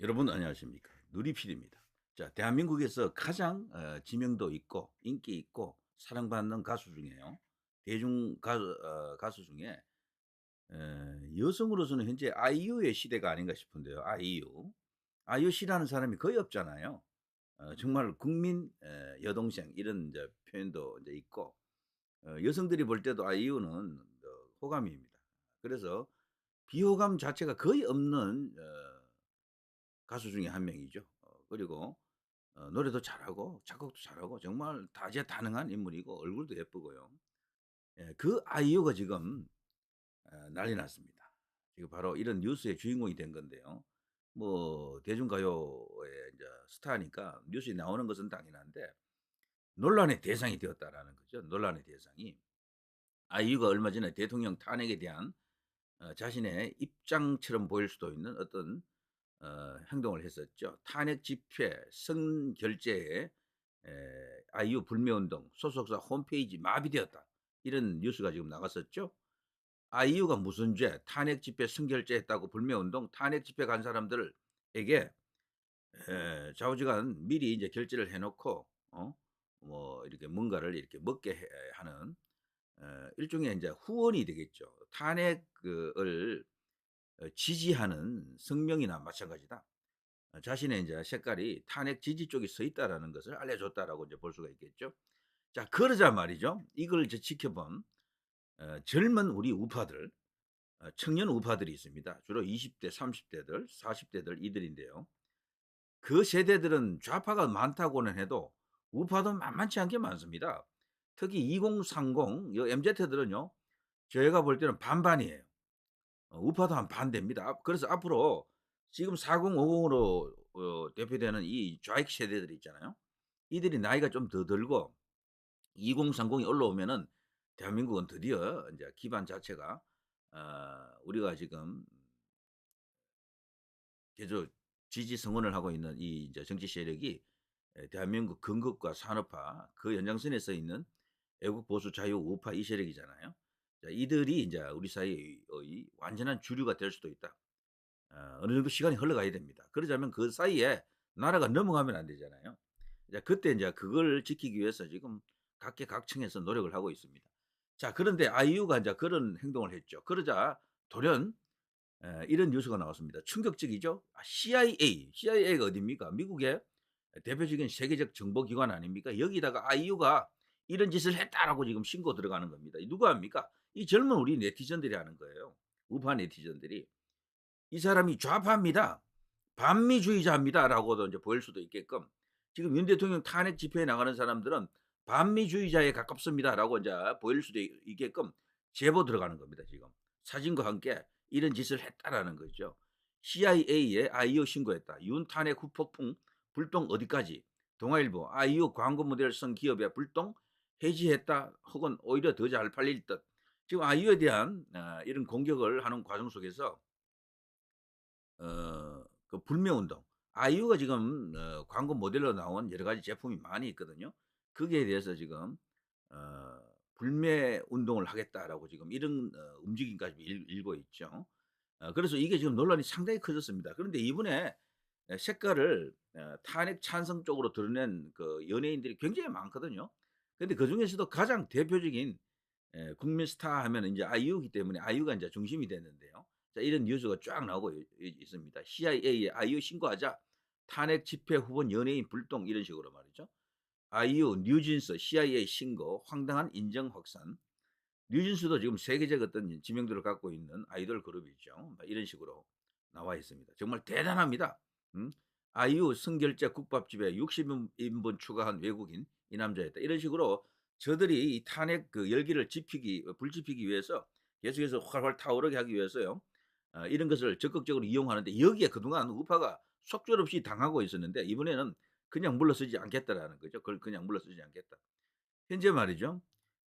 여러분 안녕하십니까? 누리필입니다. 자, 대한민국에서 가장 지명도 있고 인기 있고 사랑받는 가수 중에요. 대중 가수 중에 여성으로서는 현재 아이유의 시대가 아닌가 싶은데요. 아이유. 아이유 싫어하는 사람이 거의 없잖아요. 정말 국민 여동생 이런 이제 표현도 이제 있고 여성들이 볼 때도 아이유는 호감입니다. 그래서 비호감 자체가 거의 없는 가수 중에 한 명이죠. 그리고 노래도 잘하고 작곡도 잘하고 정말 다재다능한 인물이고 얼굴도 예쁘고요. 예, 그 아이유가 지금 난리 났습니다. 지금 바로 이런 뉴스의 주인공이 된 건데요. 뭐 대중가요의 이제 스타니까 뉴스에 나오는 것은 당연한데 논란의 대상이 되었다라는 거죠. 논란의 대상이. 아이유가 얼마 전에 대통령 탄핵에 대한 자신의 입장처럼 보일 수도 있는 어떤 행동을 했었죠. 탄핵 집회 성결제에 아이유 불매운동 소속사 홈페이지 마비되었다. 이런 뉴스가 지금 나갔었죠. 아이유가 무슨 죄, 탄핵 집회 성결제했다고 불매운동, 탄핵 집회 간 사람들에게 좌우지간 미리 이제 결제를 해놓고 뭐 이렇게 뭔가를 이렇게 먹게 하는 일종의 이제 후원이 되겠죠. 탄핵을 지지하는 성명이나 마찬가지다. 자신의 이제 색깔이 탄핵 지지 쪽에 서 있다라는 것을 알려줬다라고 이제 볼 수가 있겠죠. 자, 그러자 말이죠. 이걸 이제 지켜본 젊은 우리 우파들, 청년 우파들이 있습니다. 주로 20대, 30대들, 40대들 이들인데요. 그 세대들은 좌파가 많다고는 해도 우파도 만만치 않게 많습니다. 특히 2030 MZ들은요. 저희가 볼 때는 반반이에요. 우파도 한 반 됩니다. 그래서 앞으로 지금 4050으로 대표되는 이 좌익 세대들이 있잖아요. 이들이 나이가 좀 더 들고 2030이 올라오면은 대한민국은 드디어 인제 기반 자체가 우리가 지금 계속 지지 성원을 하고 있는 이 이제 정치 세력이 대한민국 건국과 산업화 그 연장선에 서 있는 애국 보수 자유 우파 이 세력이잖아요. 자, 이들이 인제 우리 사회의 완전한 주류가 될 수도 있다. 어느 정도 시간이 흘러가야 됩니다. 그러자면 그 사이에 나라가 넘어가면 안 되잖아요. 이제 그때 인제 그걸 지키기 위해서 지금 각계각층에서 노력을 하고 있습니다. 자, 그런데 아이유가 인제 그런 행동을 했죠. 그러자 돌연 이런 뉴스가 나왔습니다. 충격적이죠? CIA가 어딥니까? 미국의 대표적인 세계적 정보기관 아닙니까? 여기다가 아이유가 "이런 짓을 했다."라고 지금 신고 들어가는 겁니다. 이 누가 합니까? 이 젊은 우리 네티즌들이 하는 거예요. 우파 네티즌들이. 이 사람이 좌파입니다. 반미주의자입니다라고도 이제 보일 수도 있게끔 지금 윤 대통령 탄핵 집회에 나가는 사람들은 반미주의자에 가깝습니다라고 이제 보일 수도 있게끔 제보 들어가는 겁니다, 지금. 사진과 함께 이런 짓을 했다라는 거죠. CIA에 아이유 신고했다. 윤 탄핵 후폭풍 불똥 어디까지? 동아일보 아이유 광고 모델 성 기업의 불똥 해지했다. 혹은 오히려 더 잘 팔릴 듯. 지금 아이유에 대한 이런 공격을 하는 과정 속에서 그 불매운동. 아이유가 지금 광고 모델로 나온 여러 가지 제품이 많이 있거든요. 거기에 대해서 지금 어 "불매 운동을 하겠다."라고 지금 이런 움직임까지 일고 있죠. 그래서 이게 지금 논란이 상당히 커졌습니다. 그런데 이번에 색깔을 탄핵 찬성 쪽으로 드러낸 그 연예인들이 굉장히 많거든요. 근데 그중에서도 가장 대표적인 국민 스타 하면은 인제 아이유이기 때문에 아이유가 인제 중심이 됐는데요. 자, 이런 뉴스가 쫙 나오고 있습니다. CIA에 아이유 신고하자. 탄핵 집회 후보 연예인 불똥 이런 식으로 말이죠. 아이유, 뉴진스, CIA 신고, 황당한 인정 확산. 뉴진스도 지금 세계적 어떤 지명도를 갖고 있는 아이돌 그룹이죠. 막 이런 식으로 나와 있습니다. 정말 대단합니다. 음. 아이유 성결제 국밥집에 60 인분 추가한 외국인 이 남자였다. 이런 식으로 저들이 이 탄핵 그 열기를 불지피기 위해서 계속해서 활활 타오르게 하기 위해서요. 이런 것을 적극적으로 이용하는데 여기에 그동안 우파가 속절없이 당하고 있었는데 이번에는 그냥 물러서지 않겠다라는 거죠. 그걸 그냥 물러서지 않겠다. 현재 말이죠.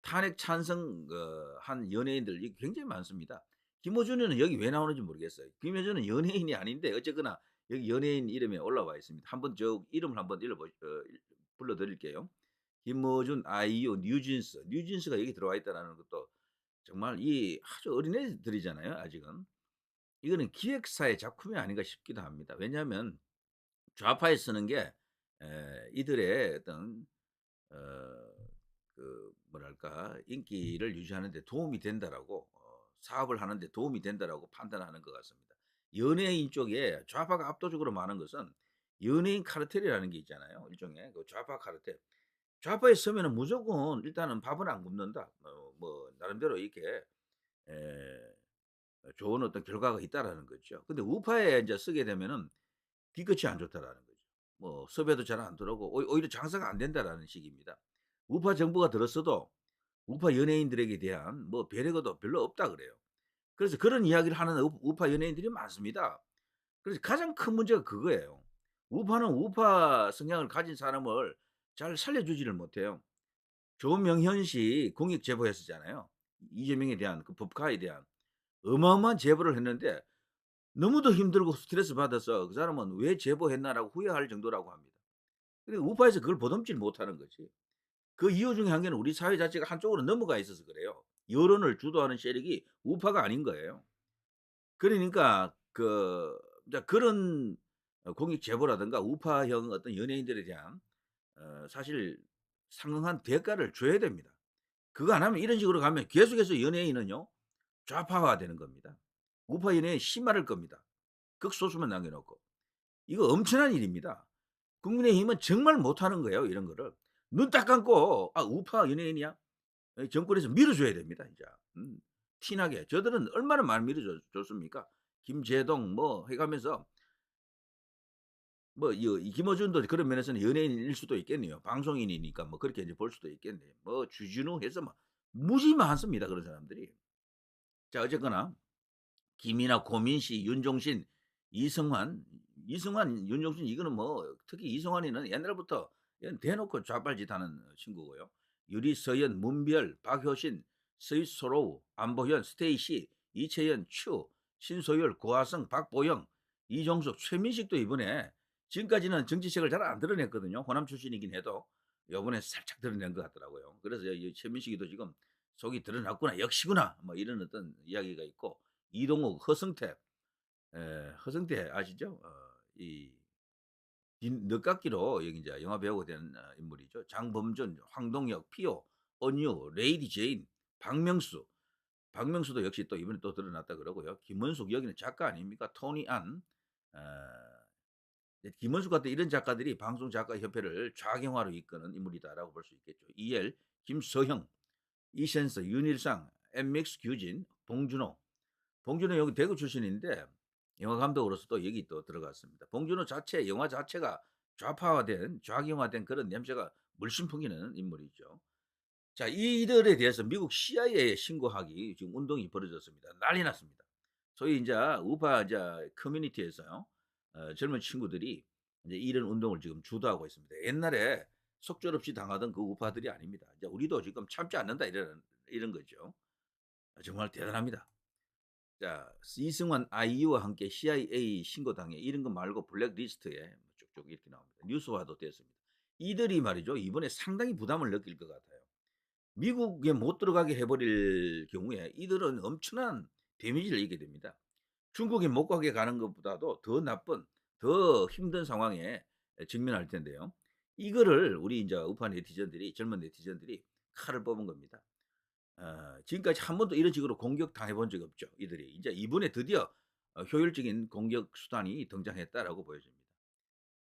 탄핵 찬성 한 연예인들이 굉장히 많습니다. 김어준은 여기 왜 나오는지 모르겠어요. 김어준은 연예인이 아닌데 어쨌거나 여기 연예인 이름에 올라와 있습니다. 한번 저 이름을 한번 불러 드릴게요. 김어준, 아이유, 뉴진스. 뉴진스가 여기 들어와 있다라는 것도 정말 이 아주 어린애들이잖아요, 아직은. 이거는 기획사의 작품이 아닌가 싶기도 합니다. 왜냐하면 좌파에 쓰는 게 이들의 어떤 어 뭐랄까 인기를 유지하는 데 도움이 된다라고 사업을 하는 데 도움이 된다라고 판단하는 것 같습니다. 연예인 쪽에 좌파가 압도적으로 많은 것은 연예인 카르텔이라는 게 있잖아요. 일종의 그 좌파 카르텔. 좌파에 서면은 무조건 일단은 밥은 안 굶는다. 뭐 나름대로 이렇게 에 좋은 어떤 결과가 있다라는 거죠. 근데 우파에 인제 쓰게 되면은 뒤끝이 안 좋다라는 거죠. 뭐 섭외도 잘 안 들어오고 오히려 장사가 안 된다라는 식입니다. 우파 정부가 들었어도 우파 연예인들에게 대한 뭐 배려가 별로 없다 그래요. 그래서 그런 이야기를 하는 우파 연예인들이 많습니다. 그래서 가장 큰 문제가 그거예요. 우파는 우파 성향을 가진 사람을 잘 살려주지를 못해요. 조명현 씨 공익 제보했었잖아요. 이재명에 대한 그 법카에 대한 어마어마한 제보를 했는데 너무도 힘들고 스트레스 받아서 그 사람은 '왜 제보했나.'라고 후회할 정도라고 합니다. 근데 우파에서 그걸 보듬지를 못하는 거지. 그 이유 중에 한 개는 우리 사회 자체가 한쪽으로 넘어가 있어서 그래요. 여론을 주도하는 세력이 우파가 아닌 거예요. 그러니까 이제 그런 공익 제보라든가 우파형 어떤 연예인들에 대한 사실 상응한 대가를 줘야 됩니다. 그거 안 하면 이런 식으로 가면 계속해서 연예인은요 좌파화되는 겁니다. 우파 연예인 심할 겁니다. 극소수만 남겨 놓고. 이거 엄청난 일입니다. 국민의힘은 정말 못하는 거예요, 이런 거를. 눈 딱 감고 '아 우파 연예인이야?' 정권에서 밀어줘야 됩니다, 진짜. 티 나게. 저들은 얼마나 많이 줬습니까? 김제동 뭐 해 가면서 뭐 이 김어준도 그런 면에서는 연예인일 수도 있겠네요. 방송인이니까 뭐 그렇게 이제 볼 수도 있겠네요. 뭐 주진우 해서 막 무지 많습니다, 그런 사람들이. 자 어쨌거나 김이나 고민씨, 윤종신, 이승환, 윤종신 이거는 뭐 특히 이승환이는 옛날부터 얘는 대놓고 좌빨짓하는 친구고요. 유리, 서연, 문별, 박효신, 스위스로우, 안보현, 스테이시, 이채연, 추, 신소율, 고하성, 박보영, 이종석, 최민식도 이번에 지금까지는 정치색을 잘 안 드러냈거든요. 호남 출신이긴 해도 요번에 살짝 드러낸 것 같더라고요. 그래서 이 최민식이도 지금 속이 드러났구나, 역시구나 뭐 이런 어떤 이야기가 있고 이동욱, 허성태, 허성태 아시죠? 이 늦깎이로 여기 이제 영화 배우가 된 인물이죠. 장범준, 황동혁, 피오, 언유, 레이디 제인, 박명수. 박명수도 역시 또 이번에 또 드러났다 그러고요. 김원숙 여기는 작가 아닙니까? 토니 안. 어 이제 김원숙 같은 이런 작가들이 방송작가협회를 좌경화로 이끄는 인물이다라고 볼 수 있겠죠. 이엘, 김서형, 이센서, 윤일상, 엠믹스 규진, 봉준호. 봉준호 여기 대구 출신인데 영화 감독으로서 또 여기 또 들어갔습니다. 봉준호 자체 영화 자체가 좌파화된 좌경화된 그런 냄새가 물씬 풍기는 인물이죠. 자 이들에 대해서 미국 CIA에 신고하기 지금 운동이 벌어졌습니다. 난리 났습니다. 소위 인제 우파 이제 커뮤니티에서요. 젊은 친구들이 이제 이런 운동을 지금 주도하고 있습니다. 옛날에 속절없이 당하던 그 우파들이 아닙니다. 이제 "우리도 지금 참지 않는다." 이런 거죠. 정말 대단합니다. 자 이승환, 아이유와 함께 CIA 신고당해 이런 거 말고 블랙리스트에 쭉쭉 이렇게 나옵니다. 뉴스화도 됐습니다. 이들이 말이죠. 이번에 상당히 부담을 느낄 것 같아요. 미국에 못 들어가게 해 버릴 경우에 이들은 엄청난 데미지를 입게 됩니다. 중국에 못 가게 가는 것보다도 더 나쁜 더 힘든 상황에 직면할 텐데요. 이거를 우리 인제 우파 네티즌들이 젊은 네티즌들이 칼을 뽑은 겁니다. 지금까지 한 번도 이런 식으로 공격당해 본 적이 없죠, 이들이. 인제 이번에 드디어 효율적인 공격 수단이 등장했다라고 보여집니다.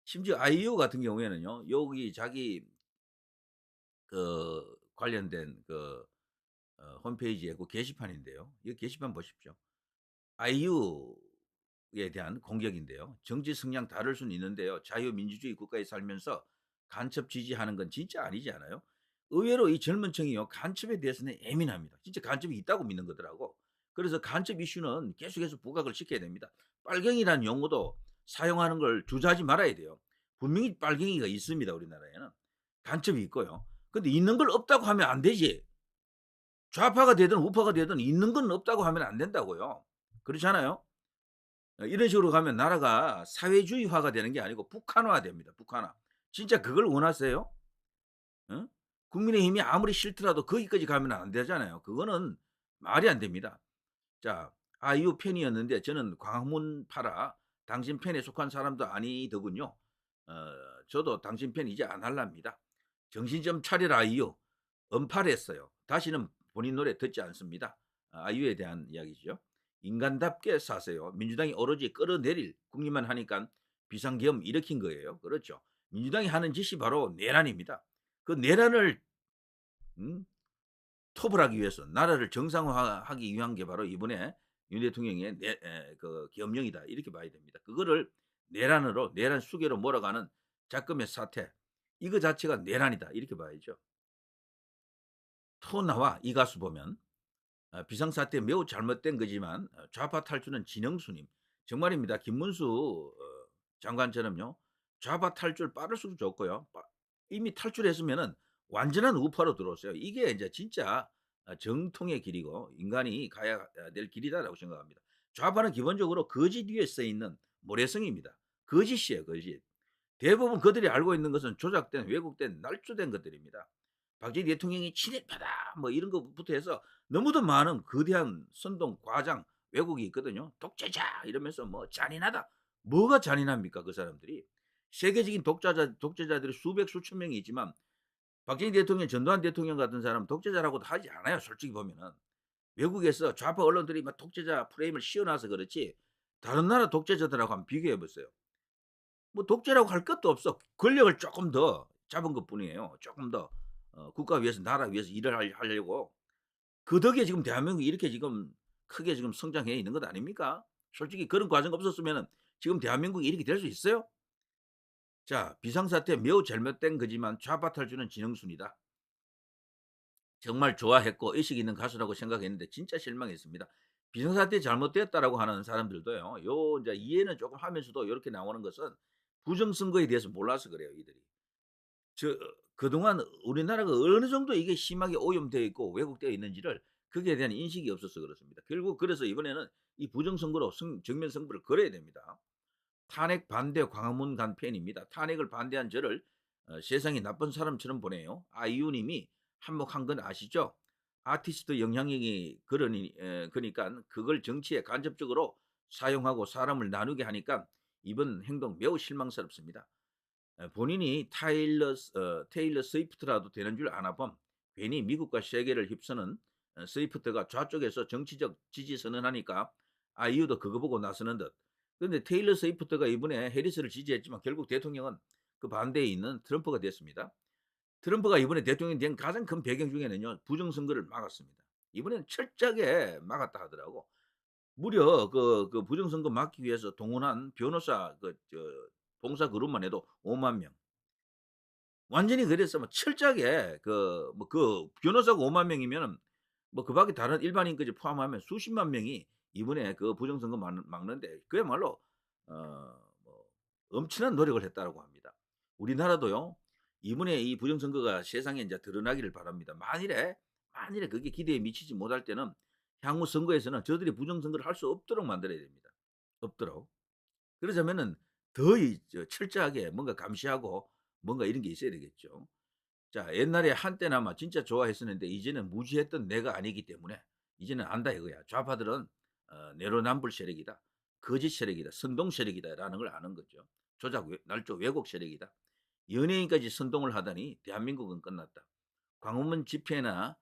심지어 아이유 같은 경우에는요. 여기 자기 관련된 홈페이지에 그 게시판인데요. 이 게시판 보십시오. 아이유에 대한 공격인데요. "정치 성향 다를 수는 있는데요. 자유민주주의 국가에 살면서 간첩 지지하는 건 진짜 아니지 않아요?" 의외로 이 젊은 층이요. 간첩에 대해서는 예민합니다. 진짜 간첩이 있다고 믿는 거더라고. 그래서 간첩 이슈는 계속해서 부각을 시켜야 됩니다. 빨갱이라는 용어도 사용하는 걸 주저하지 말아야 돼요. 분명히 빨갱이가 있습니다, 우리나라에는. 간첩이 있고요. 근데 있는 걸 없다고 하면 안 되지. 좌파가 되든 우파가 되든 있는 건 없다고 하면 안 된다고요. 그렇잖아요? 이런 식으로 가면 나라가 사회주의화가 되는 게 아니고 북한화됩니다, 북한화. 진짜 그걸 원하세요? 어? 국민의힘이 아무리 싫더라도 거기까지 가면 안 되잖아요. 그거는 말이 안 됩니다. 자 아이유 팬이었는데 저는 광화문파라 당신 팬에 속한 사람도 아니더군요. 저도 당신 팬 이제 안 할랍니다. 정신 좀 차려라 아이유. 언팔했어요. 다시는 본인 노래 듣지 않습니다. 아이유에 대한 이야기죠. 인간답게 사세요. 민주당이 오로지 끌어내릴 국리만 하니까 비상계엄 일으킨 거예요. 그렇죠. 민주당이 하는 짓이 바로 내란입니다. 그 내란을 음? 토벌하기 위해서 나라를 정상화하기 위한 게 바로 이번에 윤 대통령의 그 계엄령이다 이렇게 봐야 됩니다. 그거를 내란으로 내란 수계로 몰아가는 작금의 사태 이거 자체가 내란이다 이렇게 봐야죠. 토나와 이 가수 보면 비상사태 매우 잘못된 거지만 좌파 탈주는 진영수님 정말입니다. 김문수 장관처럼요. 좌파 탈출 빠를수록 좋고요. 이미 탈출했으면은 완전한 우파로 들어왔어요. 이게 이제 진짜 정통의 길이고 인간이 가야 될 길이다라고 생각합니다. 좌파는 기본적으로 거짓 위에 써 있는 모래성입니다. 거짓이에요, 거짓. 대부분 그들이 알고 있는 것은 조작된, 왜곡된, 날조된 것들입니다. 박정희 대통령이 친일파다 뭐 이런 것부터 해서 너무도 많은 거대한 선동, 과장, 왜곡이 있거든요. 독재자 이러면서 뭐 잔인하다. 뭐가 잔인합니까 그 사람들이. 세계적인 독재자들이 수백 수천 명이 있지만 박정희 대통령, 전두환 대통령 같은 사람은 독재자라고도 하지 않아요. 솔직히 보면은. 외국에서 좌파 언론들이 막 독재자 프레임을 씌워놔서 그렇지 다른 나라 독재자들하고 한번 비교해 보세요. 뭐 독재라고 할 것도 없어. 권력을 조금 더 잡은 것뿐이에요. 조금 더 국가 위해서 나라 위해서 일을 하려고. 그 덕에 지금 대한민국이 이렇게 지금 크게 지금 성장해 있는 것 아닙니까? 솔직히 그런 과정 없었으면은 지금 대한민국이 이렇게 될 수 있어요? 자, 비상사태 매우 잘못된 거지만 좌파 탈주는 진흥순이다. 정말 좋아했고 의식 있는 가수라고 생각했는데 진짜 실망했습니다. 비상사태 잘못됐다라고 하는 사람들도요. 요 인제 이해는 조금 하면서도 요렇게 나오는 것은 부정선거에 대해서 몰라서 그래요, 이들이. 저 그동안 우리나라가 어느 정도 이게 심하게 오염되어 있고 왜곡되어 있는지를 거기에 대한 인식이 없어서 그렇습니다. 결국 그래서 이번에는 이 부정선거로 정면 승부를 걸어야 됩니다. 탄핵 반대 광화문 간 팬입니다. 탄핵을 반대한 저를 세상이 나쁜 사람처럼 보네요. 아이유 님이 한몫한 건 아시죠? 아티스트 영향력이 그러니 그니깐 그걸 정치에 간접적으로 사용하고 사람을 나누게 하니까 이번 행동 매우 실망스럽습니다. 본인이 테일러 스위프트라도 되는 줄 아나 봄. 괜히 미국과 세계를 휩쓰는 스위프트가 좌쪽에서 정치적 지지 선언하니까 아이유도 그거 보고 나서는 듯. 그런데 테일러 스위프트가 이번에 해리스를 지지했지만 결국 대통령은 그 반대에 있는 트럼프가 됐습니다. 트럼프가 이번에 대통령이 된 가장 큰 배경 중에는요. 부정선거를 막았습니다. 이번에는 철저하게 막았다 하더라고. 무려 그 부정선거 막기 위해서 동원한 변호사 봉사 그룹만 해도 5만 명. 완전히 그래서 뭐 철저하게 그 변호사가 5만 명이면은 뭐 그 밖에 다른 일반인까지 포함하면 수십만 명이 이번에 그 부정선거 막는데 그야말로 뭐 엄청난 노력을 했다라고 합니다. 우리나라도요. 이번에 이 부정선거가 세상에 인제 드러나기를 바랍니다. 만일에 그게 기대에 미치지 못할 때는 향후 선거에서는 저들이 부정선거를 할 수 없도록 만들어야 됩니다. 없도록. 그러자면은 더 철저하게 뭔가 감시하고 뭔가 이런 게 있어야 되겠죠. 자, 옛날에 한때나마 진짜 좋아했었는데 이제는 무지했던 내가 아니기 때문에 이제는 안다 이거야. 좌파들은 내로남불 세력이다. 거짓 세력이다. 선동 세력이다라는 걸 아는 거죠. 날조 왜곡 세력이다. 연예인까지 선동을 하다니 대한민국은 끝났다. 광화문 집회나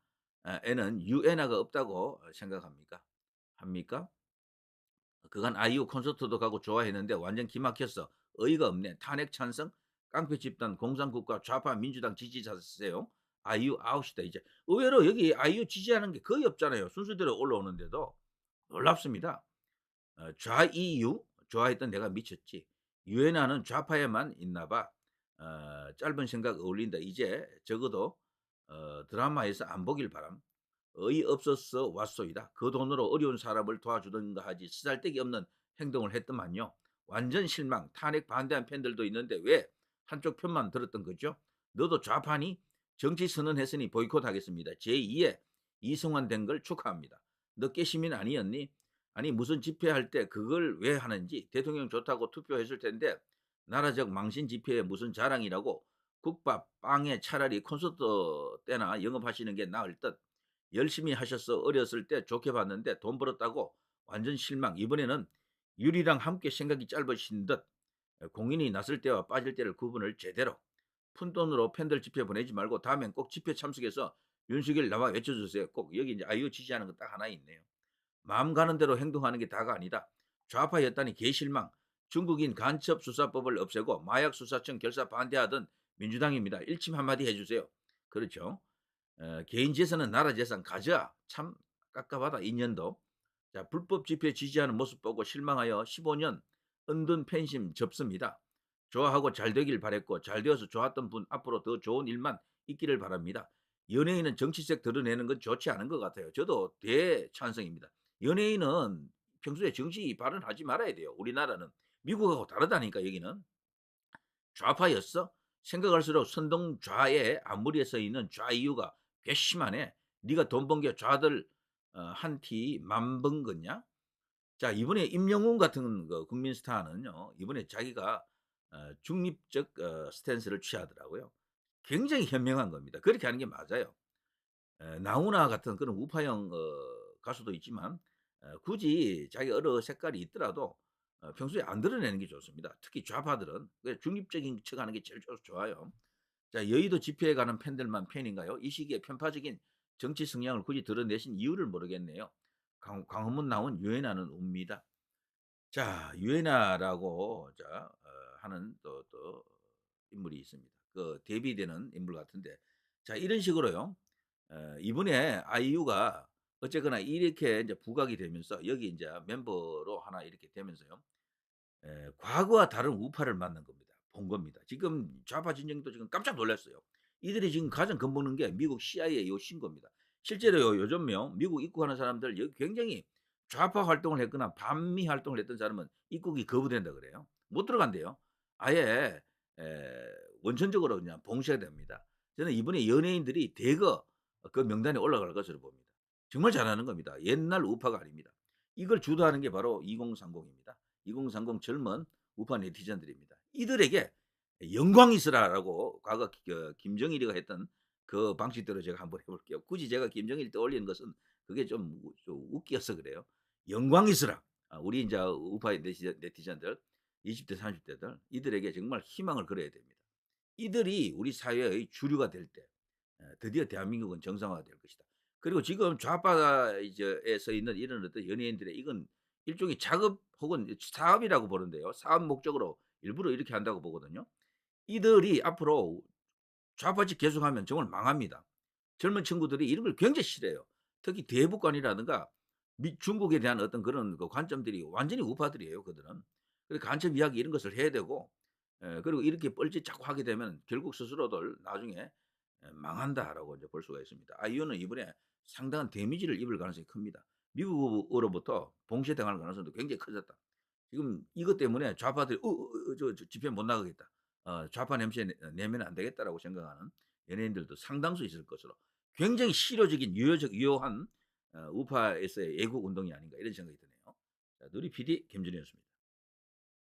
에는 유엔화가 없다고 생각합니까? 합니까? 그간 아이유 콘서트도 가고 좋아했는데 완전 기막혔어. 어이가 없네. 탄핵 찬성? 깡패 집단 공산국가 좌파 민주당 지지자세요. 아이유 아웃이다 이제. 의외로 여기 아이유 지지하는 게 거의 없잖아요. 순서대로 올라오는데도 놀랍습니다. 좌이유 좋아했던 내가 미쳤지. 유엔화는 좌파에만 있나 봐. 짧은 생각 어울린다. 이제 적어도 드라마에서 안 보길 바람. 어이없어서 왔소이다. 그 돈으로 어려운 사람을 도와주든가 하지 쓰잘데기 없는 행동을 했더만요. 완전 실망. 탄핵 반대한 팬들도 있는데 왜 한쪽 편만 들었던 거죠? 너도 좌파니? 정치 선언했으니 보이콧하겠습니다. 제2의 이승환 된 걸 축하합니다. 너 깨시민 아니었니? 아니 무슨 집회할 때 그걸 왜 하는지 대통령 좋다고 투표했을 텐데 나라적 망신 집회에 무슨 자랑이라고 국밥, 빵에 차라리 콘서트 때나 영업하시는 게 나을 듯. 열심히 하셔서 어렸을 때 좋게 봤는데 돈 벌었다고 완전 실망. 이번에는 유리랑 함께 생각이 짧으신 듯 공인이 났을 때와 빠질 때를 구분을 제대로 푼돈으로 팬들 집회 보내지 말고 다음엔 꼭 집회 참석해서 "윤석열 나와." 외쳐 주세요. 꼭 여기 이제 아이유 지지하는 거 딱 하나 있네요. "마음 가는 대로 행동하는 게 다가 아니다. 좌파 여단이 개실망. 중국인 간첩 수사법을 없애고 마약 수사청 결사 반대하던 민주당입니다." 일침 한마디 해 주세요. 그렇죠. "개인 재산은 나라 재산 가져야 참 깝깝하다. 인연도." 자, 불법 집회 지지하는 모습 보고 실망하여 15년 은둔 팬심 접습니다. 좋아하고 잘 되길 바랬고 잘 되어서 좋았던 분 앞으로 더 좋은 일만 있기를 바랍니다. 연예인은 정치색 드러내는 건 좋지 않은 것 같아요. 저도 대찬성입니다. 연예인은 평소에 정치 발언하지 말아야 돼요. 우리나라는 미국하고 다르다니까 여기는. 좌파였어? 생각할수록 선동 좌에 앞무리에 서 있는 좌이유가 괘씸하네. 네가 돈 번 게 좌들 한 티 만 번 걷냐? 자, 이번에 임영웅 같은 그 국민 스타는요. 이번에 자기가 중립적 스탠스를 취하더라고요. 굉장히 현명한 겁니다. 그렇게 하는 게 맞아요. 나훈아 같은 그런 우파형 가수도 있지만 굳이 자기 여러 색깔이 있더라도 평소에 안 드러내는 게 좋습니다. 특히 좌파들은 그 중립적인 척 하는 게 제일 좋아요. 자, 여의도 집회에 가는 팬들만 팬인가요? 이 시기에 편파적인 정치 성향을 굳이 드러내신 이유를 모르겠네요. 광화문 나온 유엔아는 웁니다. 자, 유엔아라고 하는 또 인물이 있습니다. 그 대비되는 인물 같은데, 자, 이런 식으로요. 이번에 아이유가 어쨌거나 이렇게 이제 부각이 되면서 여기 이제 멤버로 하나 이렇게 되면서요. 과거와 다른 우파를 만난 겁니다. 본 겁니다. 지금 좌파 진영도 지금 깜짝 놀랐어요. 이들이 지금 가장 겁먹는 게 미국 CIA 요 신고입니다. 실제로요, 요즘요, 미국 입국하는 사람들 여기 굉장히 좌파 활동을 했거나 반미 활동을 했던 사람은 입국이 거부된다 그래요. 못 들어간대요. 아예 원천적으로 그냥 봉쇄가 됩니다. 저는 이번에 연예인들이 대거 그 명단에 올라갈 것으로 봅니다. 정말 잘하는 겁니다. 옛날 우파가 아닙니다. 이걸 주도하는 게 바로 2030입니다. 2030 젊은 우파 네티즌들입니다. 이들에게 영광이 있으라라고 과거 김정일이가 했던 그 방식대로 제가 한번 해볼게요. 굳이 제가 김정일 떠올리는 것은 그게 좀 웃겨서 그래요. 영광이 있으라. 우리 이제 우파 네티즌들 20대 30대들 이들에게 정말 희망을 걸어야 됩니다. 이들이 우리 사회의 주류가 될 때 드디어 대한민국은 정상화가 될 것이다. 그리고 지금 좌파에 서 있는 이런 어떤 연예인들의 이건 일종의 작업 혹은 사업이라고 보는데요. 사업 목적으로 일부러 이렇게 한다고 보거든요. 이들이 앞으로 좌파짓 계속하면 정말 망합니다. 젊은 친구들이 이런 걸 굉장히 싫어해요. 특히 대북관이라든가 중국에 대한 어떤 그런 그 관점들이 완전히 우파들이에요, 그들은. 그래서 간첩 이야기 이런 것을 해야 되고 그리고 이렇게 뻘짓 자꾸 하게 되면 결국 스스로들 나중에 망한다라고 이제 볼 수가 있습니다. 아이유는 이번에 상당한 데미지를 입을 가능성이 큽니다. 미국으로부터 봉쇄당할 가능성도 굉장히 커졌다. 지금 이것 때문에 좌파들이 저 집회 못 나가겠다. 좌파 냄새 내면 안 되겠다라고 생각하는 연예인들도 상당수 있을 것으로 굉장히 실효적인 유효한 우파에서의 애국 운동이 아닌가 이런 생각이 드네요. 자, 누리 PD 김준이었습니다.